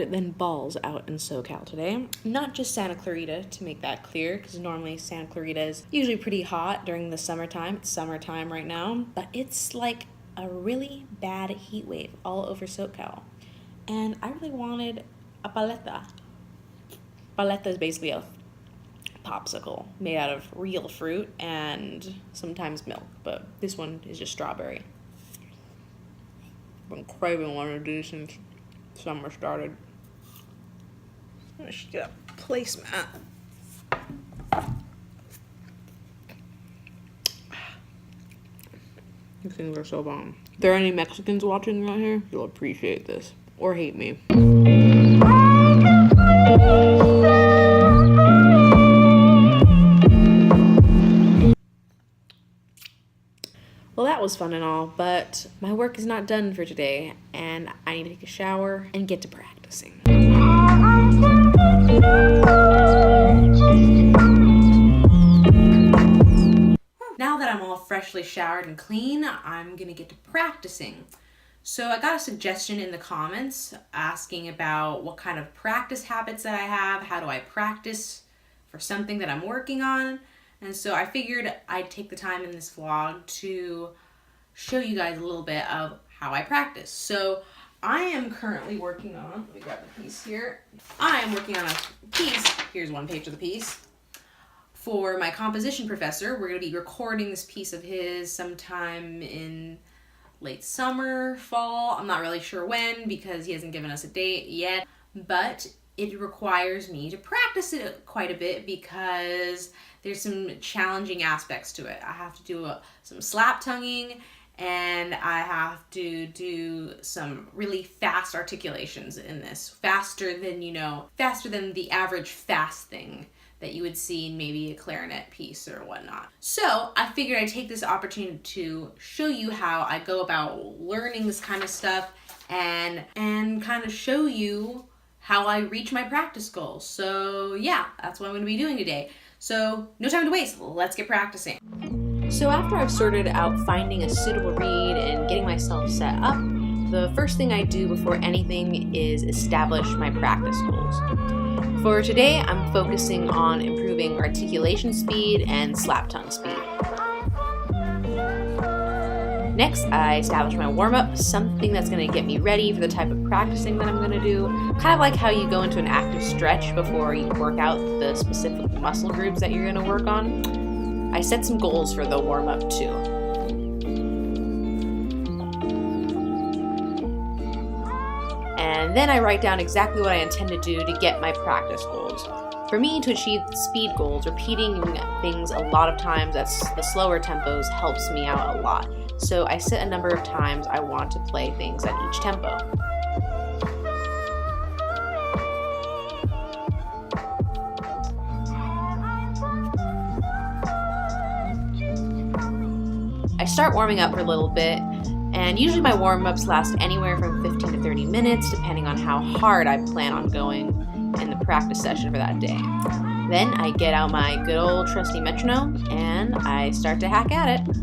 than balls out in SoCal today. Not just Santa Clarita, to make that clear, because normally Santa Clarita is usually pretty hot during the summertime. It's summertime right now, but it's like a really bad heat wave all over SoCal. And I really wanted a paleta. Paleta is basically a popsicle made out of real fruit and sometimes milk, but this one is just strawberry. I've been craving one of these since summer started. I should get a placemat. These things are so bomb. If there are any Mexicans watching right here, you'll appreciate this. Or hate me. Well, that was fun and all, but my work is not done for today, and I need to take a shower and get to practicing. Now that I'm all freshly showered and clean, I'm gonna get to practicing. So I got a suggestion in the comments asking about what kind of practice habits that I have, how do I practice for something that I'm working on. And so I figured I'd take the time in this vlog to show you guys a little bit of how I practice. So I am currently working on, let me grab the piece here. I am working on a piece, here's one page of the piece, for my composition professor. We're gonna be recording this piece of his sometime in late summer, fall. I'm not really sure when because he hasn't given us a date yet, but it requires me to practice it quite a bit because there's some challenging aspects to it. I have to do some slap tonguing, and I have to do some really fast articulations in this. Faster than the average fast thing that you would see in maybe a clarinet piece or whatnot. So I figured I'd take this opportunity to show you how I go about learning this kind of stuff and kind of show you how I reach my practice goals. So yeah, that's what I'm gonna be doing today. So no time to waste, let's get practicing. So after I've sorted out finding a suitable reed and getting myself set up, the first thing I do before anything is establish my practice goals. For today, I'm focusing on improving articulation speed and slap tongue speed. Next, I establish my warm-up, something that's going to get me ready for the type of practicing that I'm going to do. Kind of like how you go into an active stretch before you work out the specific muscle groups that you're going to work on. I set some goals for the warm-up too. And then I write down exactly what I intend to do to get my practice goals. For me, to achieve speed goals, repeating things a lot of times at the slower tempos helps me out a lot. So I set a number of times I want to play things at each tempo. I start warming up for a little bit, and usually my warm-ups last anywhere from 15 to 30 minutes, depending on how hard I plan on going in the practice session for that day. Then I get out my good old trusty metronome, and I start to hack at it.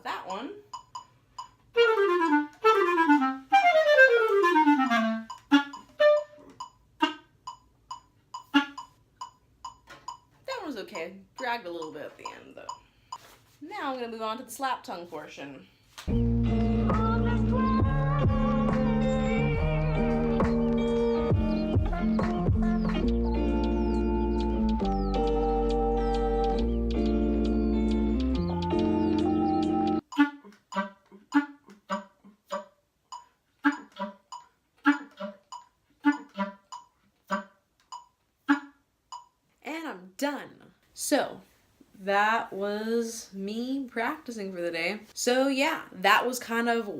That one. That one was okay. Dragged a little bit at the end though. Now I'm going to move on to the slap tongue portion. done. So that was me practicing for the day. So yeah, that was kind of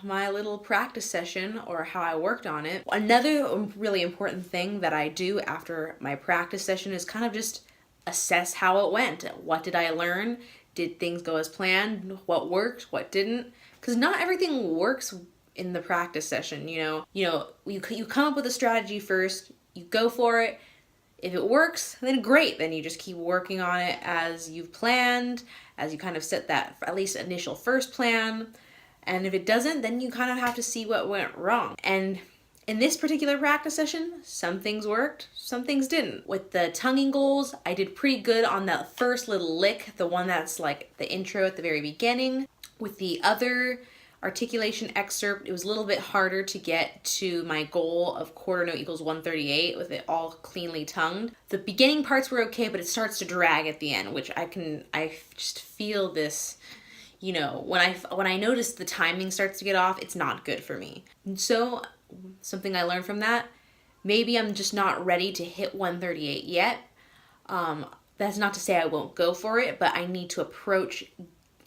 my little practice session, or how I worked on it. Another really important thing that I do after my practice session is kind of just assess how it went. What did I learn? Did things go as planned? What worked? What didn't? Because not everything works in the practice session, you come up with a strategy first, you go for it. If it works, then great. Then you just keep working on it as you've planned, as you kind of set that at least initial first plan. And if it doesn't, then you kind of have to see what went wrong. And in this particular practice session, some things worked, some things didn't. With the tonguing goals, I did pretty good on that first little lick, the one that's like the intro at the very beginning. With the other articulation excerpt, it was a little bit harder to get to my goal of quarter note equals 138 with it all cleanly tongued. The beginning parts were okay, but it starts to drag at the end, which I just feel this, when I notice the timing starts to get off, it's not good for me. And so something I learned from that, maybe I'm just not ready to hit 138 yet. That's not to say I won't go for it, but I need to approach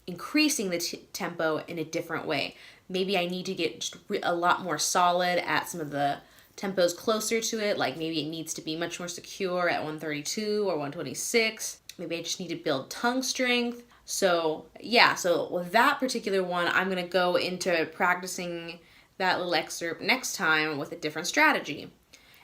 increasing the tempo in a different way. Maybe I need to get just a lot more solid at some of the tempos closer to it. Like maybe it needs to be much more secure at 132 or 126. Maybe I just need to build tongue strength. So yeah, so with that particular one, I'm going to go into practicing that little excerpt next time with a different strategy.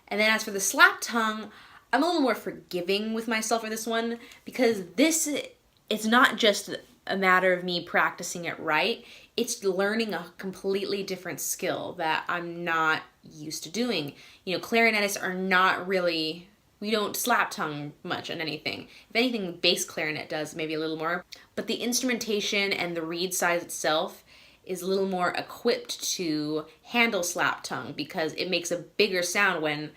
And then as for the slap tongue, I'm a little more forgiving with myself for this one, because it's not just a matter of me practicing it right. It's learning a completely different skill that I'm not used to doing. Clarinetists are not really, we don't slap tongue much on anything. If anything, bass clarinet does maybe a little more. But the instrumentation and the reed size itself is a little more equipped to handle slap tongue, because it makes a bigger sound when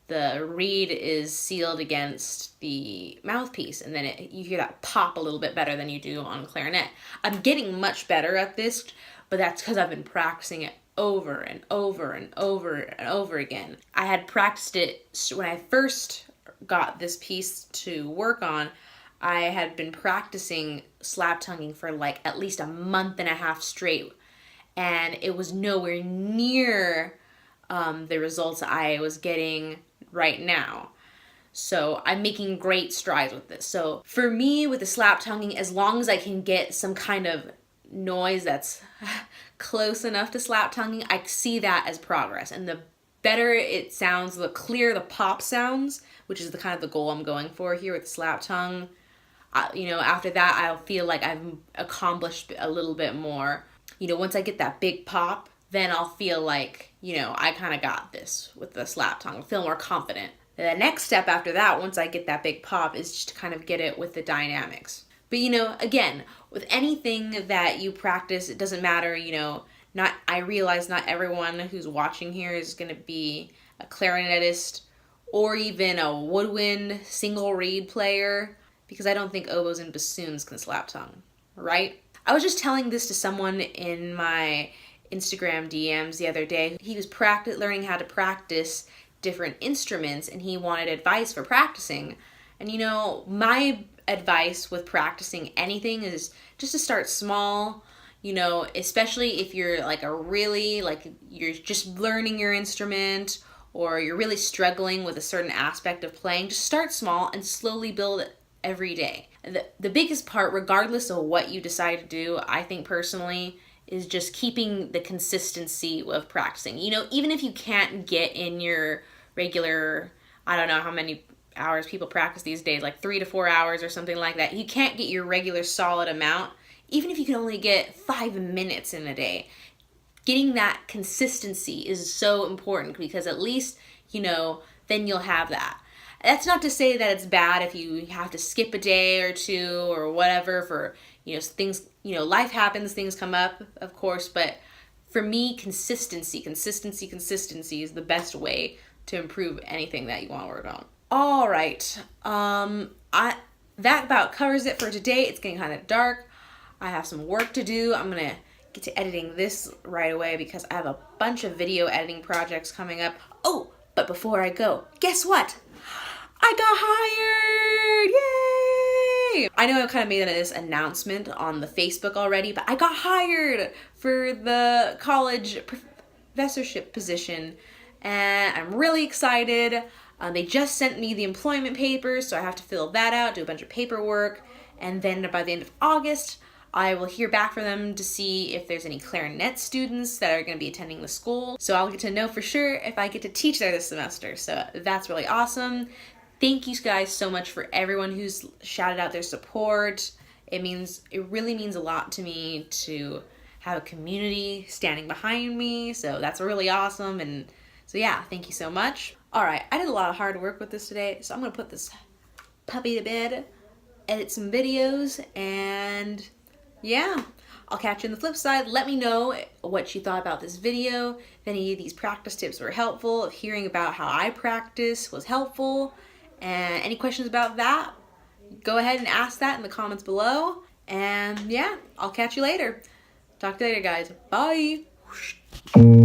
the reed is sealed against the mouthpiece, and then you hear that pop a little bit better than you do on clarinet. I'm getting much better at this, but that's because I've been practicing it over and over and over and over again. I had practiced it when I first got this piece to work on. I had been practicing slap tonguing for like at least a month and a half straight, and it was nowhere near the results I was getting right now. So I'm making great strides with this. So for me, with the slap tonguing, as long as I can get some kind of noise that's close enough to slap tonguing, I see that as progress. And the better it sounds, the clearer the pop sounds, which is the kind of the goal I'm going for here with the slap tongue. After that, I'll feel like I've accomplished a little bit more. Once I get that big pop, then I'll feel like, I kind of got this with the slap tongue. I'll feel more confident. The next step after that, once I get that big pop, is just to kind of get it with the dynamics. But, again, with anything that you practice, it doesn't matter, I realize not everyone who's watching here is going to be a clarinetist or even a woodwind single reed player, because I don't think oboes and bassoons can slap tongue, right? I was just telling this to someone in my Instagram DMs the other day. He was learning how to practice different instruments, and he wanted advice for practicing. And my advice with practicing anything is just to start small, especially if you're you're just learning your instrument, or you're really struggling with a certain aspect of playing. Just start small and slowly build it every day. The biggest part, regardless of what you decide to do, I think personally, is just keeping the consistency of practicing. Even if you can't get in your regular, I don't know how many hours people practice these days, like 3 to 4 hours or something like that. You can't get your regular solid amount. Even if you can only get 5 minutes in a day, getting that consistency is so important, because at least, then you'll have that. That's not to say that it's bad if you have to skip a day or two or whatever for, things, life happens, things come up, of course, but for me, consistency is the best way to improve anything that you want to work on. All right. That about covers it for today. It's getting kind of dark. I have some work to do. I'm going to get to editing this right away, because I have a bunch of video editing projects coming up. Oh, but before I go, guess what? I got hired! Yay! I know I kind of made this announcement on the Facebook already, but I got hired for the college professorship position, and I'm really excited. They just sent me the employment papers, so I have to fill that out, do a bunch of paperwork, and then by the end of August, I will hear back from them to see if there's any clarinet students that are going to be attending the school. So I'll get to know for sure if I get to teach there this semester. So that's really awesome. Thank you guys so much for everyone who's shouted out their support. It really means a lot to me to have a community standing behind me. So that's really awesome. And so yeah, thank you so much. All right, I did a lot of hard work with this today. So I'm going to put this puppy to bed, edit some videos, and yeah, I'll catch you on the flip side. Let me know what you thought about this video, if any of these practice tips were helpful, if hearing about how I practice was helpful, and any questions about that, go ahead and ask that in the comments below. And yeah, I'll catch you later. Talk to you later, guys. Bye.